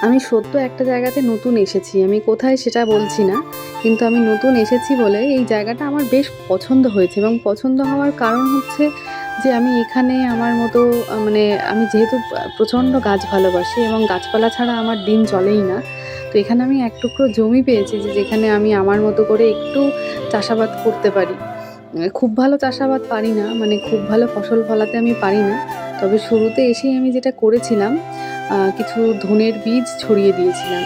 আমি সত্য একটা জায়গাতে নতুন এসেছি, আমি কোথায় সেটা বলছি না, কিন্তু আমি নতুন এসেছি বলে এই জায়গাটা আমার বেশ পছন্দ হয়েছে। এবং পছন্দ হওয়ার কারণ হচ্ছে যে আমি এখানে আমার মতো মানে আমি যেহেতু প্রচণ্ড গাছ ভালোবাসি এবং গাছপালা ছাড়া আমার দিন চলেই না। তো এখানে আমি এক টুকরো জমি পেয়েছি যে যেখানে আমি আমার মতো করে একটু চাষাবাদ করতে পারি। খুব ভালো চাষাবাদ পারি না, মানে খুব ভালো ফসল ফলাতে আমি পারি না। তবে শুরুতে এসেই আমি যেটা করেছিলাম, কিছু ধনের বীজ ছড়িয়ে দিয়েছিলাম।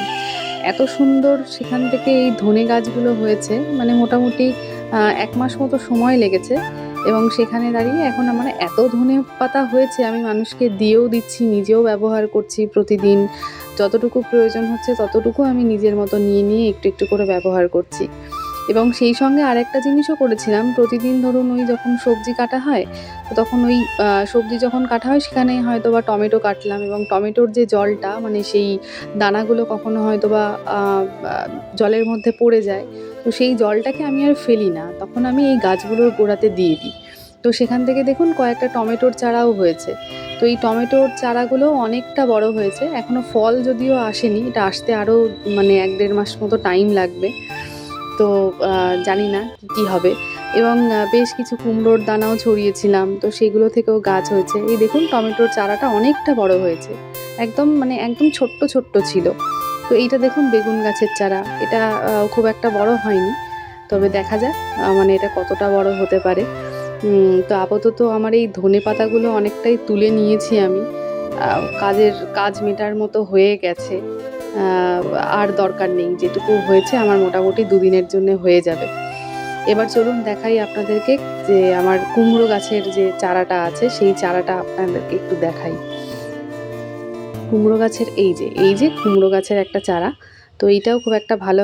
এত সুন্দর সেখান থেকে এই ধনে গাছগুলো হয়েছে, মানে মোটামুটি ১ মাস মতো সময় লেগেছে। এবং সেখানে দাঁড়িয়ে এখন আমার এত ধনে পাতা হয়েছে, আমি মানুষকে দিয়েও দিচ্ছি, নিজেও ব্যবহার করছি প্রতিদিন। যতটুকু প্রয়োজন হচ্ছে ততটুকু আমি নিজের মতো নিয়ে নিয়ে একটু একটু করে ব্যবহার করছি। এবং সেই সঙ্গে আরেকটা জিনিসও করেছিলাম, প্রতিদিন ধরুন ওই যখন সবজি কাটা হয়, তো তখন ওই সবজি যখন কাটা হয় সেখানে হয়তোবা টমেটো কাটলাম, এবং টমেটোর যে জলটা, মানে সেই দানাগুলো কখনো হয়তোবা আ আ জলের মধ্যে পড়ে যায়। তো সেই জলটাকে আমি আর ফেলি না। তখন আমি এই গাছগুলোর গোড়াতে দিয়ে দিই। তো সেখান থেকে দেখুন কয়েকটা টমেটোর চারাও হয়েছে। তো এই টমেটোর চারাগুলো অনেকটা বড় হয়েছে। এখনো ফল যদিও আসেনি, এটা আসতে আরও মানে ১-১.৫ মাস মতো টাইম লাগবে। তো জানি না কি হবে। এবং বেশ কিছু কুমড়োর দানাও ছড়িয়েছিলাম। তো সেগুলো থেকেও গাছ হয়েছে। এই দেখুন টমেটোর চারাটা অনেকটা বড় হয়েছে। একদম মানে একদম ছোট্ট, ছোট্ট ছিল। তো এইটা দেখুন বেগুন গাছের চারা। এটা খুব একটা বড় হয়নি। তবে দেখা যাক মানে এটা কতটা বড় হতে পারে। তো আপাতত আমার এই ধনেপাতাগুলো অনেকটাই তুলে নিয়েছি আমি। আ কাজ মেটার মতো হয়ে গেছে। আ আর দরকার নেই। যেটুকু হয়েছে আমার মোটামুটি ২ দিনের জন্যে হয়ে যাবে। এবার চলুন দেখাই আপনাদেরকে যে আমার কুমড়ো গাছের যে চারাটা আছে, সেই চারাটা আপনাদেরকে একটু দেখাই। কুমড়ো গাছের এই যে কুমড়ো গাছের একটা চারা। তো এইটাও খুব একটা ভালো